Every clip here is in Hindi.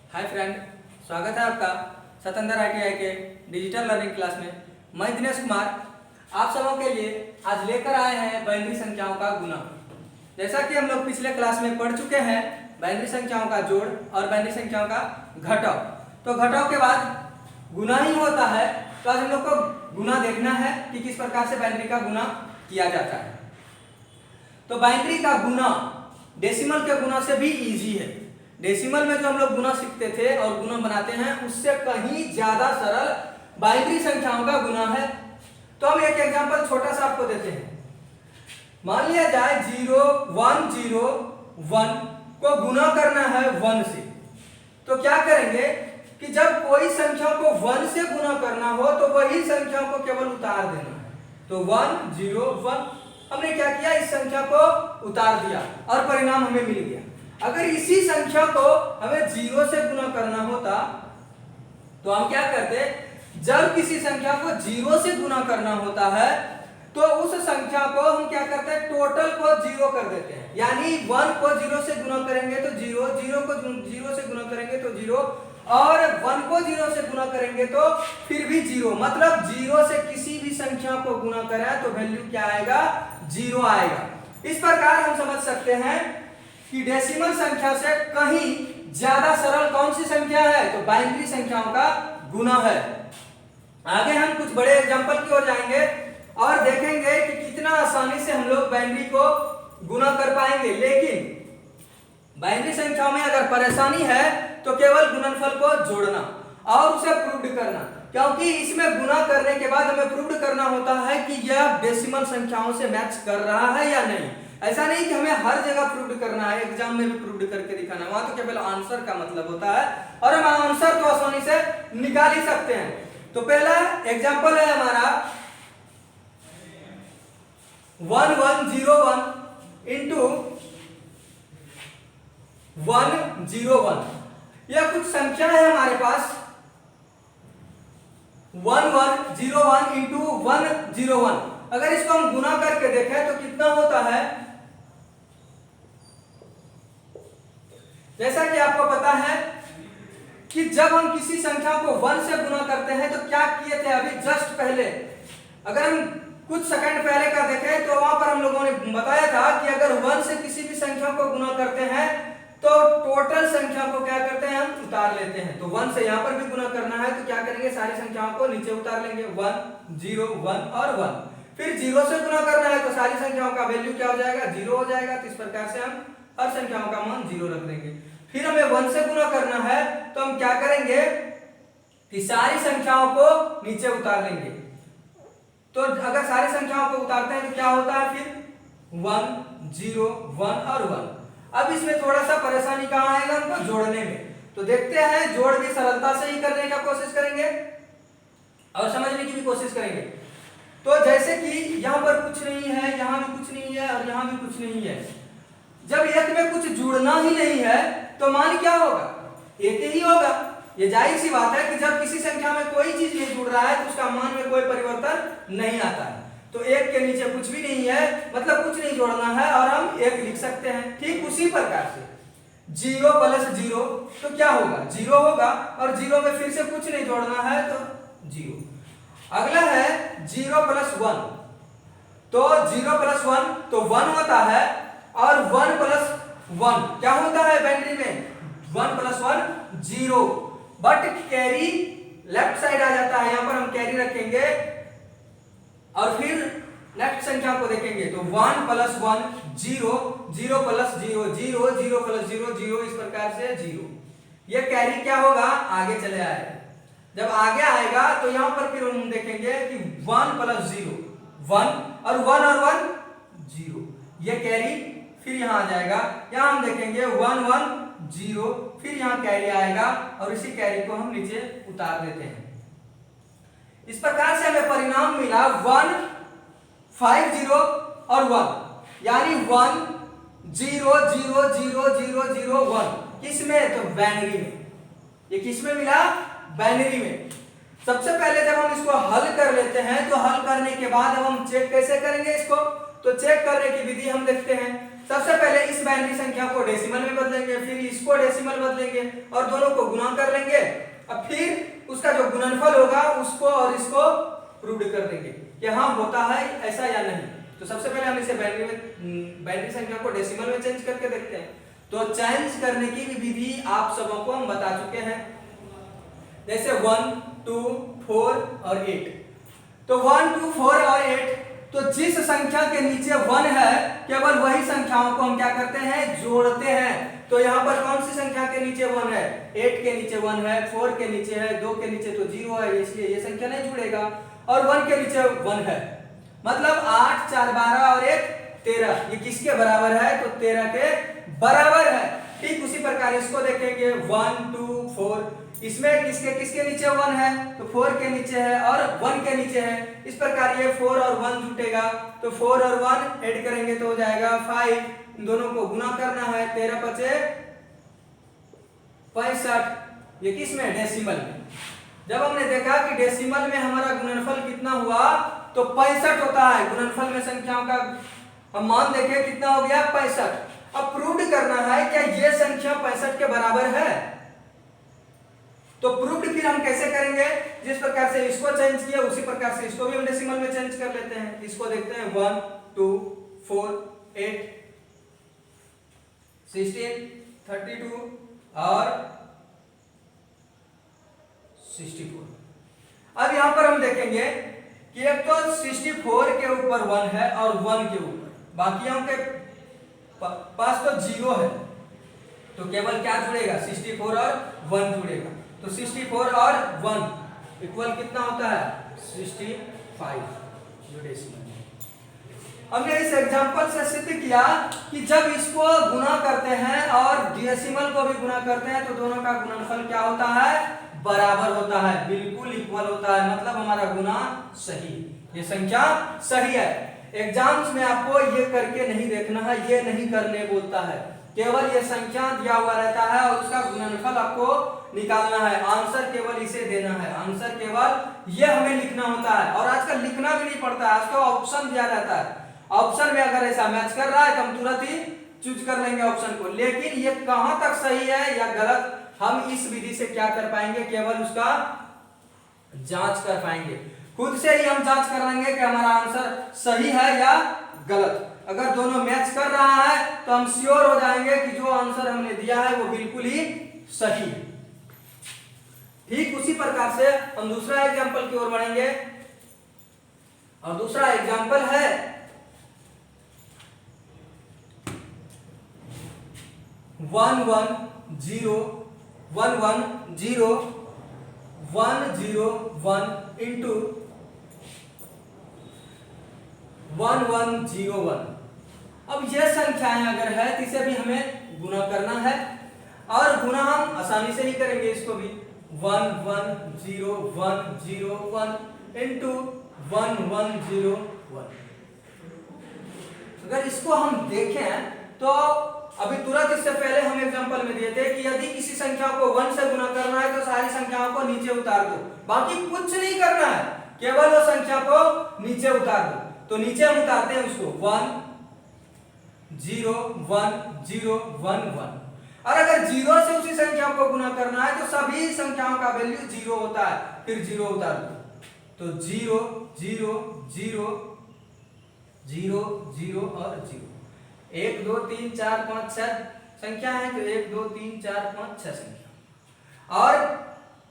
हाय फ्रेंड, स्वागत है आपका सतंदर ITI के डिजिटल लर्निंग क्लास में। मैं दिनेश कुमार आप सबों के लिए आज लेकर आए हैं बाइनरी संख्याओं का गुना। जैसा कि हम लोग पिछले क्लास में पढ़ चुके हैं बाइनरी संख्याओं का जोड़ और बाइनरी संख्याओं का घटाव। तो घटाव के बाद गुना ही होता है, तो आज हम लोग को गुना देखना है कि किस प्रकार से बाइनरी का गुना किया जाता है। तो बाइनरी का गुना डेसिमल के गुना से भी इजी है। डेसिमल में जो हम लोग गुना सीखते थे और गुना बनाते हैं उससे कहीं ज्यादा सरल बाइनरी संख्याओं का गुना है। तो हम एक एग्जांपल छोटा सा आपको देते हैं। मान लिया जाए 0 1 0 1 को गुना करना है 1 से। तो क्या करेंगे कि जब कोई संख्या को 1 से गुना करना हो तो वही संख्या को केवल उतार देना है। तो 1 0 1 हमने क्या किया, इस संख्या को उतार दिया और परिणाम हमें मिल गया। अगर इसी संख्या को हमें 0 से गुना करना होता तो हम क्या करते, जब किसी संख्या को 0 से गुना करना होता है तो उस संख्या को हम क्या करते हैं, टोटल को 0 कर देते हैं। यानी 1 को 0 से गुना करेंगे तो 0, 0 को 0 से गुना करेंगे तो 0 और 1 को 0 से गुना करेंगे तो फिर भी 0। मतलब 0 से किसी भी संख्या को गुना करें तो वैल्यू क्या आएगा, 0 आएगा। इस प्रकार हम समझ सकते हैं कि डेसिमल संख्या से कहीं ज्यादा सरल कौन सी संख्या है, तो बाइनरी संख्याओं का गुना है। आगे हम कुछ बड़े एग्जांपल की ओर जाएंगे और देखेंगे कि कितना आसानी से हम लोग बाइनरी को गुना कर पाएंगे। लेकिन बाइनरी संख्याओं में अगर परेशानी है तो केवल गुणनफल को जोड़ना और उसे प्रूव करना, क्योंकि इसमें गुना करने के बाद हमें प्रूव करना होता है कि यह डेसिमल संख्याओं से मैच कर रहा है या नहीं। ऐसा नहीं कि हमें हर जगह प्रूव करना है, एग्जाम में भी प्रूव करके दिखाना, वहां तो केवल आंसर का मतलब होता है और हम आंसर तो आसानी से निकाल ही सकते हैं। तो पहला एग्जांपल है हमारा 1 1 0 1 इंटू 1 0 1। यह कुछ संख्या है हमारे पास 1 1 0 1 इंटू 1 0 1। अगर इसको हम गुना करके देखें तो कितना होता है, जैसा कि आपको पता है कि जब हम किसी संख्या को 1 से गुना करते हैं तो क्या किए थे अभी जस्ट पहले, अगर हम कुछ सेकंड पहले का देखें तो वहां पर हम लोगों ने बताया था कि अगर 1 से किसी भी संख्या को गुना करते हैं तो टोटल संख्या को क्या करते हैं, हम उतार लेते हैं। तो 1 से यहां पर भी गुना करना है तो क्या करेंगे, सारी संख्याओं को नीचे उतार लेंगे, 1 0 1 और 1। फिर 0 से गुना करना है तो सारी संख्याओं का वैल्यू क्या हो जाएगा, 0 हो जाएगा। तो इस प्रकार से हम हर संख्याओं का मान 0 रख देंगे। फिर हमें 1 से गुना करना है तो हम क्या करेंगे कि सारी संख्याओं को नीचे उतार लेंगे। तो अगर सारी संख्याओं को उतारते हैं तो क्या होता है, फिर 1 0 1 और 1। अब इसमें थोड़ा सा परेशानी कहां आएगा, हमको जोड़ने में। तो देखते हैं, जोड़ भी सरलता से ही करने का कोशिश करेंगे और समझने की भी कोशिश करेंगे। तो जैसे कि यहां पर कुछ नहीं है, यहां भी कुछ नहीं है और यहां भी कुछ नहीं है। जब एक में कुछ जुड़ना ही नहीं है तो मान क्या होगा, एक ही होगा। ये जाहिर सी बात है कि जब किसी संख्या में कोई चीज नहीं जुड़ रहा है तो उसका मान में कोई परिवर्तन नहीं आता है। तो एक के नीचे कुछ भी नहीं है, मतलब कुछ नहीं जोड़ना है और हम एक लिख सकते हैं। ठीक उसी प्रकार से 0 प्लस 0 तो क्या होगा, 0 होगा और 0 में फिर से कुछ नहीं जोड़ना है तो 0। अगला है 0 प्लस 1, तो 0 प्लस 1 तो 1 होता है और 1 प्लस 1 क्या होता है बाइनरी में, 1 plus 1 0। But carry left side आ जाता है, यहां पर हम कैरी रखेंगे और फिर नेक्स्ट संख्या को देखेंगे तो 1 प्लस 1 0 0 प्लस 0 0 0 प्लस 0 0, इस प्रकार से 0। ये कैरी क्या होगा, आगे चले आएगा। जब आगे आएगा तो यहां पर फिर हम देखेंगे कि 1 प्लस 0 1 और 1 0, ये कैरी फिर यहां आ जाएगा। यहां हम देखेंगे 1 1 0, फिर यहां कैरी आएगा और इसी कैरी को हम नीचे उतार देते हैं। इस प्रकार से हमें परिणाम मिला 1 5 0 और 1, यानी 1 0 0 0 0 0 1। किसमें, तो बाइनरी में। ये किसमें मिला, बाइनरी में। सबसे पहले जब हम इसको हल कर लेते हैं तो हल करने के बाद अब हम चेक कैसे करेंगे इसको, तो चेक करने की विधि हम देखते हैं। सबसे पहले इस बाइनरी संख्या को डेसिमल में बदलेंगे, फिर इसको डेसिमल बदलेंगे और दोनों को गुणा कर लेंगे। अब फिर उसका जो गुणनफल होगा उसको और इसको प्रूव कर देंगे कि हाँ होता है ऐसा या नहीं। तो सबसे पहले हम इसे बाइनरी संख्या को डेसिमल में चेंज करके देखते हैं। तो चेंज करने की विधि आप सबों को हम बता चुके हैं, जैसे 1, 2, 4 और 8। तो 1, 2, 4 और 8, तो जिस संख्या के नीचे 1 है केवल वही संख्याओं को हम क्या करते हैं, जोड़ते हैं। तो यहाँ पर कौन सी संख्या के नीचे 1 है, 8 के नीचे 1 है, 4 के नीचे है, 2 के नीचे तो 0 है, इसलिए ये संख्या नहीं जुड़ेगा। और 1 के नीचे 1 है, मतलब 8, 4, 12 और 1, 13। ये किसके बराबर है, तो 13 के बराबर है। ठीक उसी प्रकार इसको देखेंगे 1, 2, 4, इसमें किसके किसके नीचे 1 है, तो 4 के नीचे है और 1 के नीचे है। इस प्रकार ये 4 और 1 जुटेगा, तो 4 और 1 ऐड करेंगे तो हो जाएगा 5। इन दोनों को गुना करना है, 13 पचे 65। ये किस में, डेसिमल में। जब हमने देखा कि डेसिमल में हमारा गुणनफल कितना हुआ, तो 65 होता है। गुणनफल में संख्याओं का हम मान देखें कितना हो गया, 65। अब प्रूव करना है क्या ये संख्या 65 के बराबर है। तो प्रूफ फिर हम कैसे करेंगे, जिस प्रकार से इसको चेंज किया उसी प्रकार से इसको भी हम डेसिमल में चेंज कर लेते हैं। इसको देखते हैं 1, 2, 4, 8, 16, 32 और 64। अब यहां पर हम देखेंगे कि एक तो 64 के ऊपर 1 है और 1 के ऊपर, बाकी हम के पास तो 0 है, तो केवल क्या जुड़ेगा, 64 और 1 जुड़ेगा। तो 64 और 1 इक्वल कितना होता है, 65, जो डेसिमल। हमने इस एग्जांपल से सिद्ध किया कि जब इसको गुना करते हैं और डेसिमल को भी गुना करते हैं तो दोनों का गुणनफल क्या होता है, बराबर होता है, बिल्कुल इक्वल होता है। मतलब हमारा गुना सही, ये संख्या सही है। एग्जाम्स में आपको ये करके नहीं देखना है, ये नहीं करने बोलता है, केवल ये संख्या दिया हुआ रहता है और उसका गुणनफल आपको निकालना है। आंसर केवल इसे देना है, आंसर केवल ये हमें लिखना होता है। और आजकल लिखना भी नहीं पड़ता है, आजकल ऑप्शन दिया रहता है। ऑप्शन में अगर ऐसा मैच कर रहा है तो हम तुरंत ही चूज कर लेंगे ऑप्शन को। लेकिन ये कहां तक सही है या गलत, हम इस विधि से क्या कर पाएंगे, केवल उसका जांच कर पाएंगे। खुद से ही हम जांच कर लेंगे कि हमारा आंसर सही है या गलत। अगर दोनों मैच कर रहा है तो हम श्योर हो जाएंगे कि जो आंसर हमने दिया है वो बिल्कुल ही सही है। ठीक उसी प्रकार से हम दूसरा एग्जांपल की ओर बढ़ेंगे और दूसरा एग्जांपल है 110 into 1101। अब यह संख्याएं अगर है तो इसे भी हमें गुना करना है और गुना हम आसानी से ही करेंगे। इसको भी 11001 into 1101। अगर इसको हम देखें तो अभी तुरंत इससे पहले हम एग्जांपल में दिए थे कि यदि किसी संख्या को 1 से गुना करना है तो सारी संख्याओं को नीचे उतार दो, बाकी कुछ नहीं करना है, केवल वो संख्या को नीचे उतार दो। तो नीचे हम उतारते हैं उसको 10101। और अगर 0 से उसी संख्या को गुना करना है तो सभी संख्याओं का वैल्यू 0 होता है, फिर 0 उतार दो। तो 0 0 0 0 0 और 0। 1 2 3 4 5 6 संख्या है, तो 1 2 3 4 5 6 संख्या। और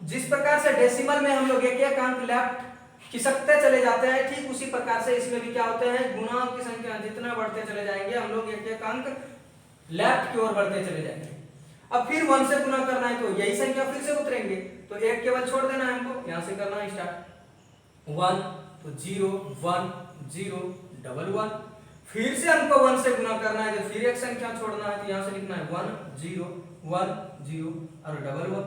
जिस प्रकार से डेसिमल में हम लोग एक एक अंक लेफ्ट खिसकते चले जाते हैं, ठीक उसी प्रकार से इसमें भी क्या होते हैं, गुना की संख्या जितना बढ़ते चले जाएंगे हम लोग एक एक अंक लेफ्ट की ओर बढ़ते चले जाएंगे। अब फिर 1 से गुना करना है तो यही संख्या फिर से उतरेंगे, तो एक केवल छोड़ देना है हमको, यहां से करना है स्टार्ट 1 तो 0 1 0 1 1। फिर से हमको 1 से गुना करना है तो फिर एक संख्या छोड़ना है, तो यहां से लिखना है 1 0 1 0 और 1 1।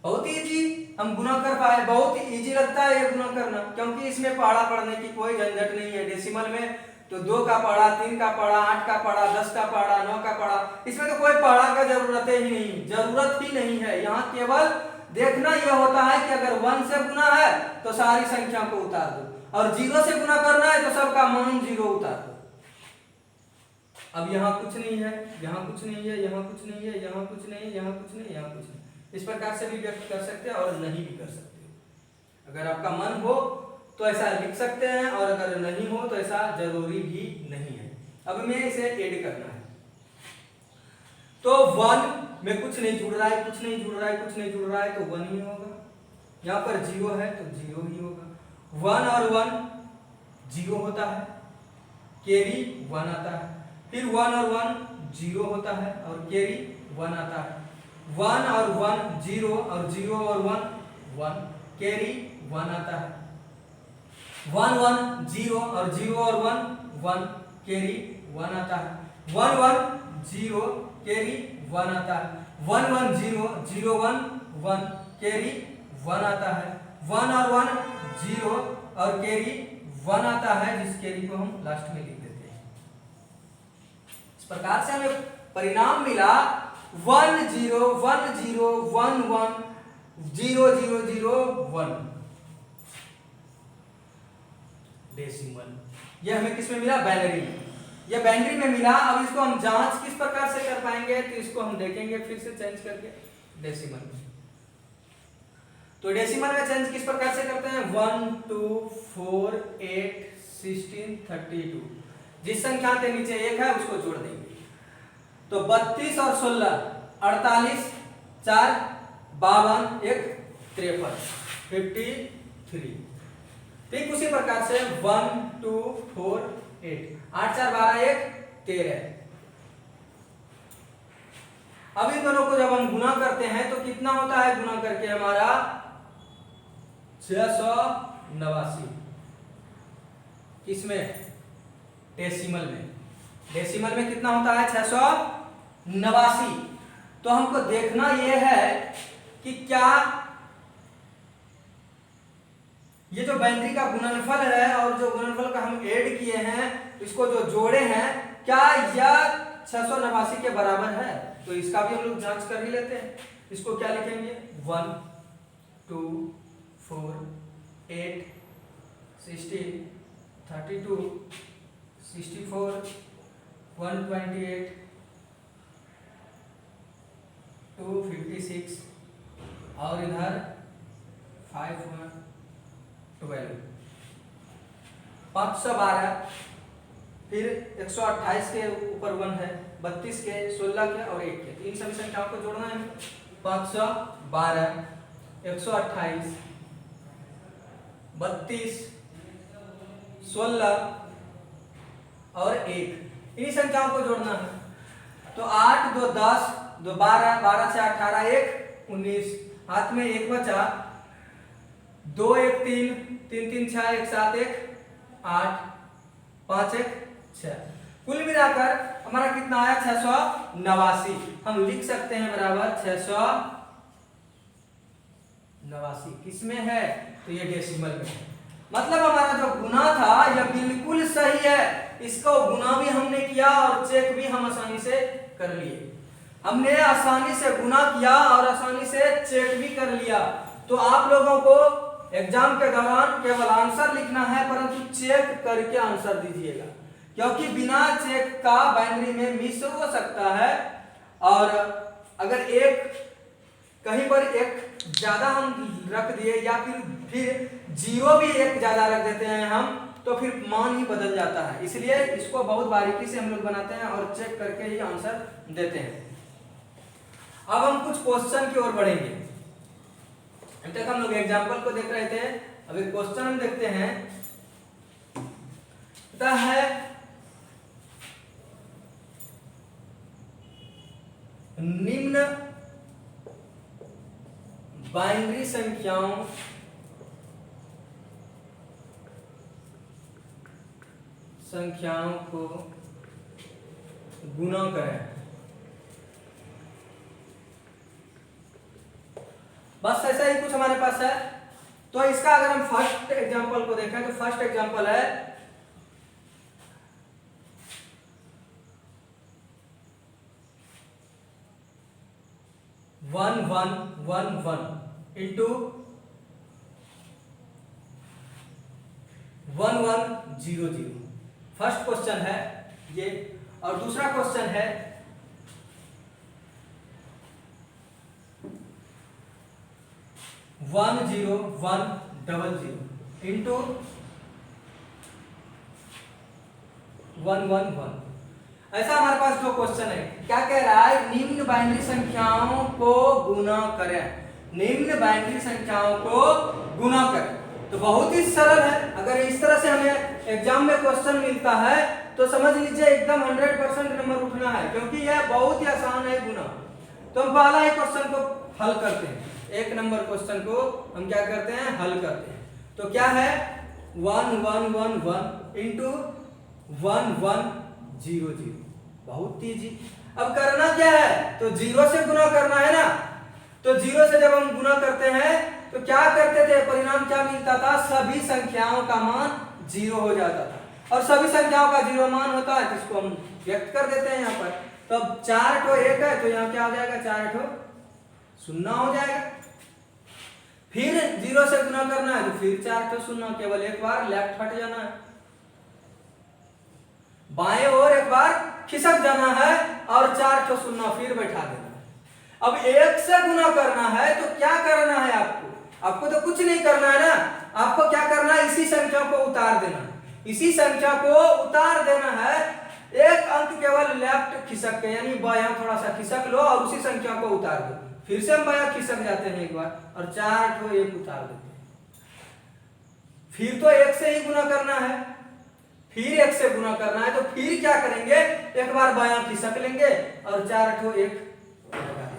बहुत इजी हम गुना कर पाए, बहुत इजी लगता है ये गुना करना, क्योंकि इसमें पहाड़ा पढ़ने की कोई झंझट नहीं है। डेसिमल में तो 2 का पहाड़ा, 3 का पहाड़ा, 8 का पहाड़ा, 10 का पहाड़ा, 9 का पहाड़ा, इसमें तो कोई पहाड़ा का जरूरत ही नहीं है। यहाँ केवल देखना यह होता है कि अगर 1 से गुना है तो सारी संख्या को उतार दो और 0 से गुना करना है तो सबका मान 0 उतार दो। अब यहाँ कुछ नहीं है, यहाँ कुछ नहीं है, यहाँ कुछ नहीं है, यहाँ कुछ नहीं, यहाँ कुछ नहीं, यहाँ कुछ नहीं। इस प्रकार से भी व्यक्त कर सकते हैं और नहीं भी कर सकते हो। अगर आपका मन हो तो ऐसा लिख सकते हैं, और अगर नहीं हो तो ऐसा जरूरी भी नहीं है। अब हमें इसे ऐड करना है, तो 1 में कुछ नहीं जुड़ रहा है, कुछ नहीं जुड़ रहा है, कुछ नहीं जुड़ रहा है, तो 1 ही होगा। यहाँ पर 0 है तो 0 ही होगा। 1 और 1 0 होता है, कैरी 1 आता है। फिर 1 और 1 0 होता है और कैरी 1 आता है। 1 और 1 0 और 0 और 1 1, कैरी 1 आता है। 1 1 0 और 0 और 1 1, कैरी 1 आता है। 1 1 0 कैरी 1 आता है। 1 1 0 0 1 1, कैरी 1 आता है। 1 और 1 0 और कैरी 1 आता है, जिस कैरी को हम लास्ट में लिख देते हैं। इस प्रकार से हमें परिणाम मिला 1 0 1 0 1 1 0 0 0 1 डेसिमल। यह हमें किस में मिला? बाइनरी में। यह बाइनरी में मिला। अब इसको हम जांच किस प्रकार से कर पाएंगे, तो इसको हम देखेंगे फिर से चेंज करके डेसिमल में। तो डेसिमल में चेंज किस प्रकार से करते हैं? 1 2 4 8 16 32। जिस संख्या के नीचे 1 है उसको जोड़ देंगे। तो 32 और 16 48, 4 52, 1 53, 53। ठीक उसी प्रकार से 1 2 4 8 8 4 12 1 13। अब इन दोनों को जब हम गुना करते हैं तो कितना होता है गुना करके हमारा? 689। किसमें? डेसिमल में। डेसिमल में कितना होता है? 689। तो हमको देखना यह है कि क्या ये जो बाइनरी का गुणनफल है और जो गुणनफल का हम ऐड किए हैं, इसको जो जोड़े हैं, क्या यह 689 के बराबर है? तो इसका भी हम लोग जांच कर ही लेते हैं। इसको क्या लिखेंगे? 1 2 4 8 16 32 64 128 256 और इधर 5 1 12 512। फिर 128 के ऊपर 1 है, 32 के, 16 के और 1 के। इन सभी संख्याओं को जोड़ना है। 512 128 32 16 और 1, इन्हीं संख्याओं को जोड़ना है। तो 8 2 10 2 12 12 से 18 1 19, हाथ में 1 बचा। 2 1 3 3 3 6 1 7 1 8 5 1 6। कुल मिलाकर हमारा कितना आया? 689। हम लिख सकते हैं बराबर 689। किसमें है? तो ये डेसिमल में है। मतलब हमारा जो गुना था यह बिल्कुल सही है। इसको गुना भी हमने किया और चेक भी हम आसानी से कर लिए। हमने आसानी से गुना किया और आसानी से चेक भी कर लिया। तो आप लोगों को एग्जाम के दौरान केवल आंसर लिखना है, परंतु चेक करके आंसर दीजिएगा, क्योंकि बिना चेक का बाइनरी में मिस हो सकता है। और अगर एक कहीं पर एक ज्यादा हम रख दिए या फिर 0 भी एक ज्यादा रख देते हैं हम, तो फिर मान ही बदल जाता है। इसलिए इसको बहुत बारीकी से हम लोग बनाते हैं और चेक करके ही आंसर देते हैं। अब हम कुछ क्वेश्चन की ओर बढ़ेंगे। अब तक हम लोग एग्जाम्पल को देख रहे थे, अब एक क्वेश्चन हम देखते हैं। पता है निम्न बाइनरी संख्याओं को गुना करें। बस ऐसा ही कुछ हमारे पास है। तो इसका अगर हम फर्स्ट एग्जांपल को देखें तो फर्स्ट एग्जांपल है 1 1 1 1 इंटू 1 1 0 0। फर्स्ट क्वेश्चन है ये। और दूसरा क्वेश्चन है 10100 इंटू 111। ऐसा हमारे पास दो क्वेश्चन है। क्या कह रहा है? निम्न बाइनरी संख्याओं को गुना करें। निम्न बाइनरी संख्याओं को गुना करें। तो बहुत ही सरल है। अगर इस तरह से हमें एग्जाम में क्वेश्चन मिलता है तो समझ लीजिए एकदम 100% नंबर उठना है, क्योंकि यह बहुत ही आसान है गुना। तो हम पहला ही क्वेश्चन को हल करते हैं। एक नंबर क्वेश्चन को हम क्या करते हैं? हल करते हैं। तो क्या है? 1111 इंटू 1100। बहुत इजी। अब करना क्या है? तो जीरो से गुना करना है ना। तो जीरो से जब हम गुना करते हैं तो क्या करते थे? परिणाम क्या मिलता था? सभी संख्याओं का मान जीरो हो जाता था। और सभी संख्याओं का जीरो मान होता है, जिसको हम व्यक्त कर देते हैं यहाँ पर। तो अब 4 ठो 1 है तो यहाँ क्या हो जाएगा? 4 ठो 0 हो जाएगा। फिर जीरो से गुना करना है तो फिर 4 ठो 0, केवल एक बार लेफ्ट हट जाना है, बाएं ओर एक बार खिसक जाना है और 4 ठो 0 फिर बैठा देना है। अब 1 से गुना करना है तो क्या करना है आपको? आपको तो कुछ नहीं करना है ना। आपको क्या करना है? इसी संख्या को उतार देना है। इसी संख्या को उतार देना है। एक अंक केवल लेफ्ट खिसक के, यानी बायां थोड़ा सा खिसक लो और उसी संख्या को उतार दो। फिर से हम बायां खिसक जाते हैं एक बार और 4 ठो 1 उतार देते हैं। फिर तो 1 से ही गुना करना है, फिर 1 से गुना करना है तो फिर क्या करेंगे? एक बार बायां खिसक लेंगे और 4 ठो 1 लगा देंगे।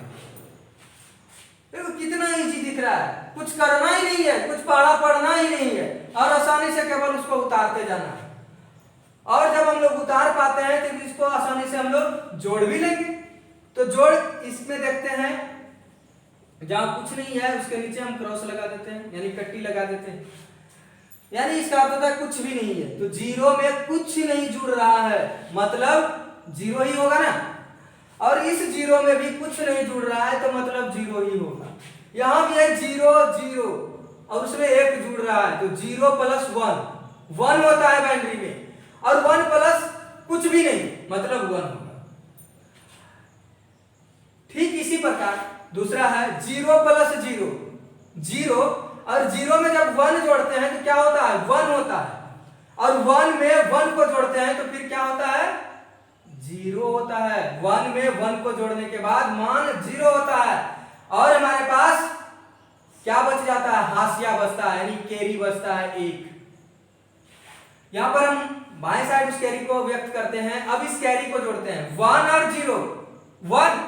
देखो कितना इजी दिख रहा है। कुछ करना ही नहीं है, कुछ पढ़ना ही नहीं है और आसानी से केवल उसको उतारते जाना है। और जब हम लोग उतार पाते हैं तो इसको आसानी से हम लोग जोड़ भी लेंगे। तो जोड़ इसमें देखते हैं, जहां कुछ नहीं है उसके नीचे हम क्रॉस लगा देते हैं, यानी कट्टी लगा देते हैं। यानी इसका अर्थ होता है कुछ भी नहीं है। तो जीरो में कुछ नहीं जुड़ रहा है, मतलब जीरो ही होगा ना। और इस जीरो में भी कुछ नहीं जुड़ रहा है तो मतलब जीरो ही होगा। यहां भी है 0 0 और उसमें 1 जुड़ रहा है तो 0 प्लस 1 होता है बाइनरी में। और 1 प्लस कुछ भी नहीं मतलब 1 होगा। ठीक इसी प्रकार दूसरा है 0 प्लस 0 और 0 में जब 1 जोड़ते हैं तो क्या होता है? 1 होता है। और 1 में 1 को जोड़ते हैं तो फिर क्या होता है? 0 होता है। 1 में 1 को जोड़ने के बाद मान 0 होता है और हमारे पास क्या बच जाता है? हाशिया बचता है, यानी कैरी बचता है 1। यहां पर हम बाएं साइड उस कैरी को व्यक्त करते हैं। अब इस कैरी को जोड़ते हैं 1 और 0, 1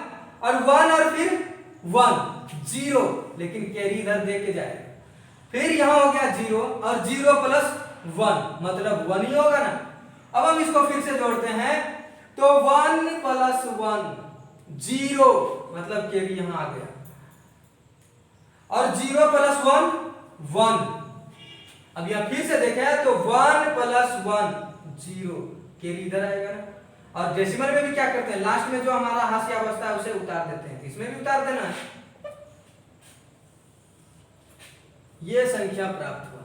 और फिर 1 0, लेकिन कैरी इधर दे के जाएगा। फिर यहां हो गया 0 और 0 प्लस 1 मतलब 1 ही होगा ना। अब हम इसको फिर से जोड़ते हैं तो 1 प्लस 1 0 मतलब कैरी यहां आ गया और 0 प्लस 1 1। अब यहां फिर से देखें तो 1 प्लस 1 0, कैरी इधर आएगा ना। और डेसिमल में भी क्या करते हैं? लास्ट में जो हमारा हाशिया बचता है उसे उतार देते हैं। इसमें भी उतार देना है। ये संख्या प्राप्त हुआ।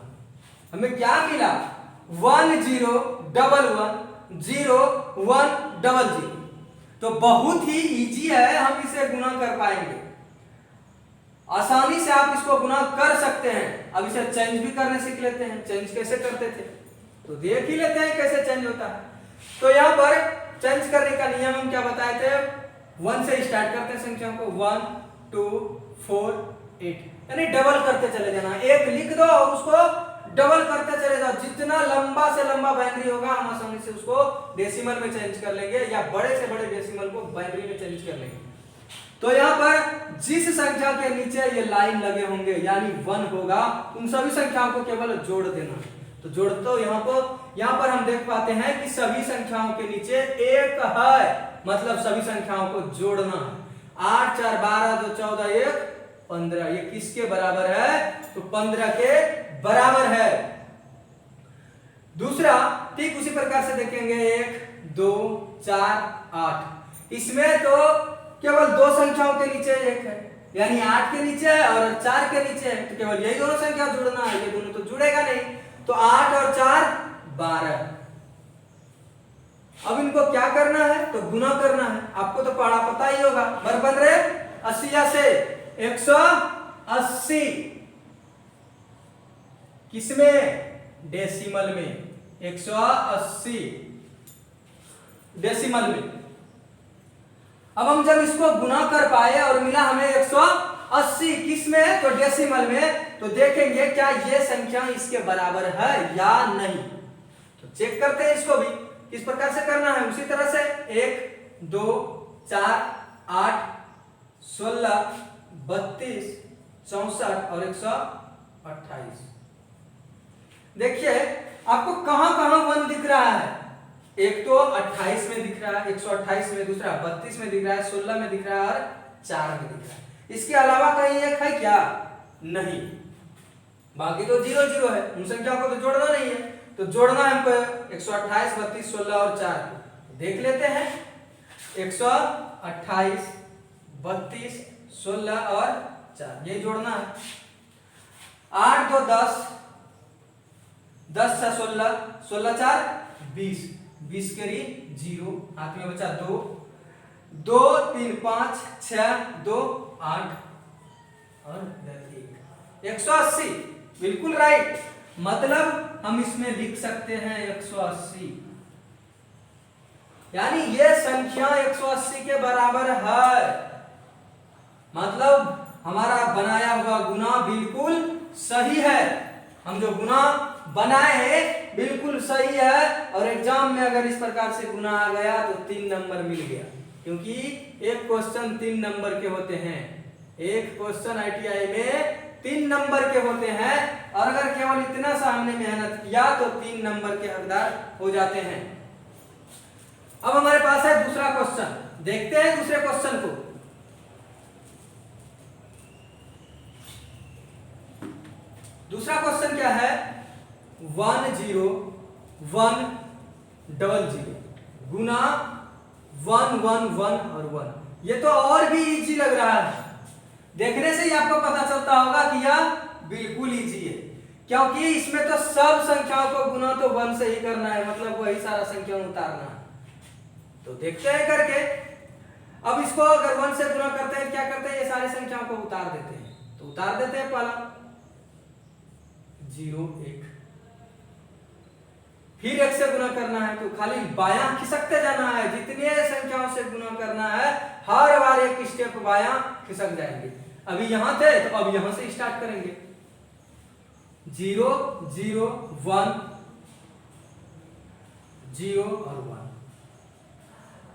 हमें क्या मिला? 1 0 1 1 0 1 0 0। तो बहुत ही इजी है, हम इसे गुना कर पाएंगे आसानी से। आप इसको गुना कर सकते हैं। अब इसे चेंज भी करने सीख लेते हैं। चेंज कैसे करते थे तो देख ही लेते हैं कैसे चेंज होता है। तो यहां पर चेंज करने का नियम हम क्या बताए थे? 1 से स्टार्ट करते हैं संख्या को, 1 2 4 8, यानी डबल करते चले जाना। एक लिख दो और उसको डबल करते चले जाओ। जितना लंबा से लंबा बाइनरी होगा हम आसानी से उसको डेसिमल में चेंज कर लेंगे या बड़े से बड़े डेसिमल को बाइनरी में चेंज कर लेंगे। तो यहाँ पर जिस संख्या के नीचे ये लाइन लगे होंगे यानी 1 होगा, उन सभी संख्याओं को केवल जोड़ देना। तो जोड़ते तो यहाँ पर हम देख पाते हैं कि सभी संख्याओं के नीचे 1 है, मतलब सभी संख्याओं को जोड़ना है। 8 4 12 2 14 1 15, ये किसके बराबर है? तो 15 के बराबर है। दूसरा ठीक उसी प्रकार से देखेंगे 1 2 4 8, इसमें तो केवल दो संख्याओं के नीचे 1 है, यानी 8 के नीचे है और 4 के नीचे है, तो केवल यही दोनों संख्या जुड़ना है। ये दोनों तो जुड़ेगा नहीं। तो 8 और 4 12, अब इनको क्या करना है, तो गुना करना है। आपको तो पता ही होगा, बर बन रहे 80 से 180 किसमें, डेसिमल में, 180 डेसिमल में। अब हम जब इसको गुना कर पाए और मिला हमें 180 किस में, तो डेसिमल में, तो देखेंगे क्या ये संख्या इसके बराबर है या नहीं। तो चेक करते हैं इसको भी किस प्रकार से करना है। उसी तरह से 1 2 4 8 16 32 64 और 128। देखिए आपको कहां कहां 1 दिख रहा है। एक तो 28 में दिख रहा है, 128 में, दूसरा 32 में दिख रहा है, 16 में दिख रहा है और 4 में दिख रहा है। इसके अलावा कहीं एक है क्या, नहीं। बाकी तो 0 0 है, उन संख्याओं को तो जोड़ना नहीं है। तो जोड़ना है हमको 128 32 16 और 4 को। देख लेते हैं 128 32 16 और 4 ये जोड़ना है। 8 2 10 10 6 16 16 4 20 20 करी 0, हाथ में बचा 2 2 3 5 6 2 8 और 1 180 बिल्कुल राइट। मतलब हम इसमें लिख सकते हैं 180, यानी ये संख्या 180 के बराबर है। मतलब हमारा बनाया हुआ गुना बिल्कुल सही है। हम जो गुना बनाए हैं बिल्कुल सही है। और एग्जाम में अगर इस प्रकार से गुना आ गया तो 3 नंबर मिल गया, क्योंकि एक क्वेश्चन 3 नंबर के होते हैं। एक क्वेश्चन आईटीआई में 3 नंबर के होते हैं, और अगर केवल इतना सा हमने मेहनत किया तो 3 नंबर के हकदार हो जाते हैं। अब हमारे पास है दूसरा क्वेश्चन, देखते हैं दूसरे क्वेश्चन को। दूसरा क्वेश्चन क्या है, 1 0 1 0 0 गुना 1 1 1 और 1। ये तो और भी इजी लग रहा है, देखने से ही आपको पता चलता होगा कि यह बिल्कुल इजी है, क्योंकि इसमें तो सब संख्याओं को गुना तो 1 से ही करना है, मतलब वही सारा संख्या उतारना है। तो देखते हैं करके। अब इसको अगर 1 से गुना करते हैं, क्या करते हैं, ये सारी संख्याओं को उतार देते हैं। तो उतार देते हैं पहला 0 1, फिर 1 से गुना करना है तो खाली बायां खिसकते जाना है। जितने संख्याओं से गुना करना है हर बार एक स्टेप बायां खिसक जाएंगे। अभी यहां थे तो अब यहां से स्टार्ट करेंगे, 0 0 1 0 और 1।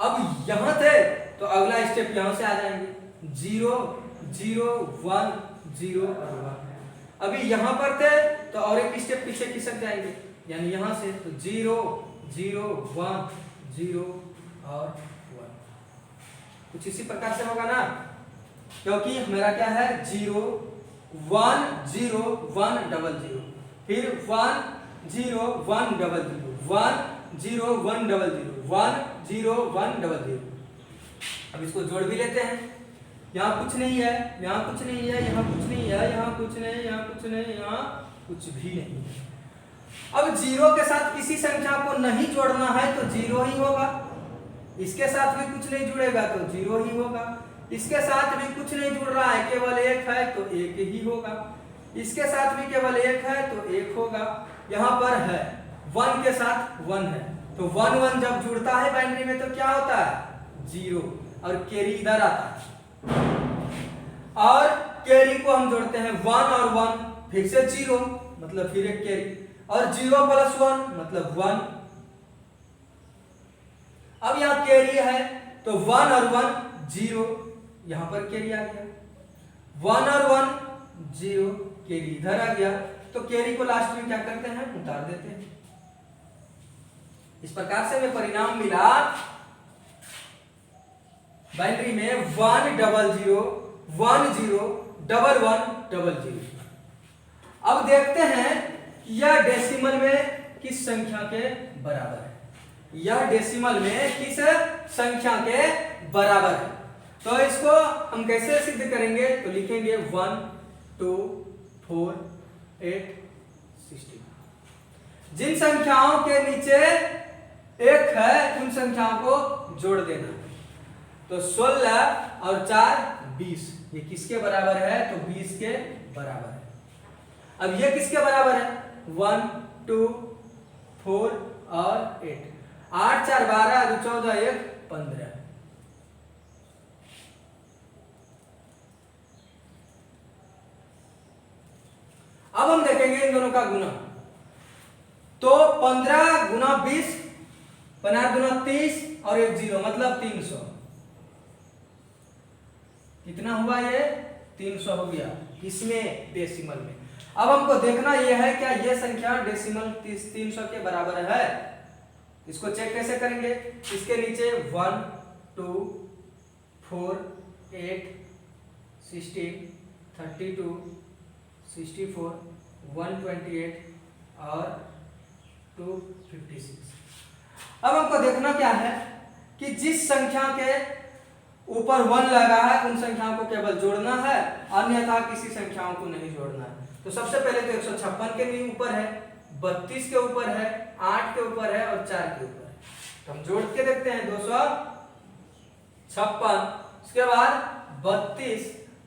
अब यहां थे तो अगला स्टेप यहां से आ जाएंगे, 0 0 1 0 और 1। अभी यहां पर थे तो और एक स्टेप पीछे खिसक जाएंगे, यानी यहां से तो 0 0 1 0 और 1। कुछ इसी प्रकार से होगा ना, क्योंकि मेरा क्या है 0 1 0 1 0 0, फिर 1 0 1 0 0 1 0 1 0 0 1 0 1 0 0। अब इसको जोड़ भी लेते हैं। यहाँ कुछ नहीं है, यहाँ कुछ नहीं है, यहाँ कुछ नहीं है, यहाँ कुछ नहीं, यहाँ कुछ नहीं, यहाँ कुछ भी नहीं है। अब 0 के साथ किसी संख्या को नहीं जोड़ना है तो 0 ही होगा। इसके साथ भी कुछ नहीं जुड़ेगा तो 0 ही होगा। इसके साथ भी कुछ नहीं जुड़ रहा है, केवल 1 है तो 1 ही होगा। इसके साथ भी केवल 1 है तो 1 होगा। यहाँ पर है 1 के साथ 1 है तो 1 1 जब जुड़ता है बाइनरी में तो क्या होता है 0, और कैरी इधर आता है। और कैरी को हम जोड़ते हैं 1 और 1, फिर से 0 मतलब फिर एक कैरी, और 0 प्लस 1 मतलब 1। अब यहाँ कैरी है तो 1 और 1 0, यहां पर कैरी आ गया, 1 और 1 0, कैरी इधर आ गया। तो कैरी को लास्ट में क्या करते हैं, उतार देते हैं। इस प्रकार से हमें परिणाम मिला बाइनरी में 1 0 0 1 0 1 1 0 0। अब देखते हैं कि यह डेसिमल में किस संख्या के बराबर है। यह डेसिमल में किस संख्या के बराबर है। तो इसको हम कैसे सिद्ध करेंगे, तो लिखेंगे 1 2 4 8 16। जिन संख्याओं के नीचे एक है उन संख्याओं को जोड़ देना। तो 16 और 4 20, ये किसके बराबर है? तो 20 के बराबर है। अब ये किसके बराबर है? 1 2 4 और 8, 8 4 12, 2 14, 1 15। अब हम देखेंगे इन दोनों का गुना। तो 15 गुना 20, 15 गुना 30 और 1 0, मतलब 300। कितना हुआ ये? 300 हो गया। इसमें डेसिमल में। अब हमको देखना यह है क्या ये संख्या डेसिमल 300 के बराबर है। इसको चेक कैसे करेंगे? इसके नीचे 1 2 4 8 16 32 64 128 और 256। अब हमको देखना क्या है कि जिस संख्या के ऊपर 1 लगा है उन संख्याओं को केवल जोड़ना है, अन्यथा किसी संख्याओं को नहीं जोड़ना है। तो सबसे पहले तो 156 के भी ऊपर है, 32 के ऊपर है, 8 के ऊपर है और 4 के ऊपर है। तो हम जोड़ के देखते हैं। 256, उसके बाद 32,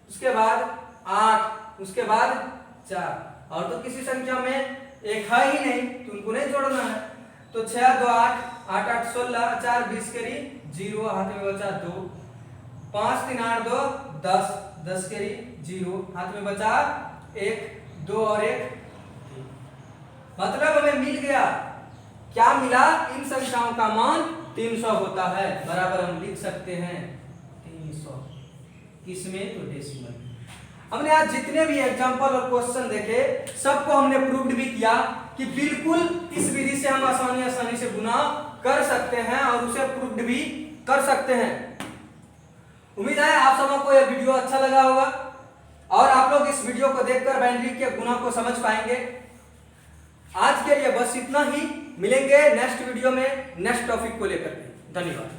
उसके बाद 8, उसके बाद 4, और तो किसी संख्या में एक है ही नहीं तो उनको नहीं जोड़ना है। तो 6 2 8, 8 8 16, 4 20 करी 0, हाथ में बचा 2, 5 3 8 2 10, 10 करी 0, हाथ में बचा 1, 2 और 1 3। मतलब हमें मिल गया। क्या मिला? इन संख्याओं का मान 300 होता है। बराबर हम लिख सकते हैं 300। किसमें? तो डेसिमल। हमने आज जितने भी एग्जांपल और क्वेश्चन देखे सबको हमने प्रूव्ड भी किया कि बिल्कुल इस विधि से हम आसानी से गुना कर सकते हैं और उसे प्रूव्ड भी कर सकते हैं। उम्मीद है आप सबको यह वीडियो अच्छा लगा होगा और आप लोग इस वीडियो को देखकर बाइनरी के गुना को समझ पाएंगे। आज के लिए बस इतना ही। मिलेंगे नेक्स्ट वीडियो में नेक्स्ट टॉपिक को लेकर के। धन्यवाद।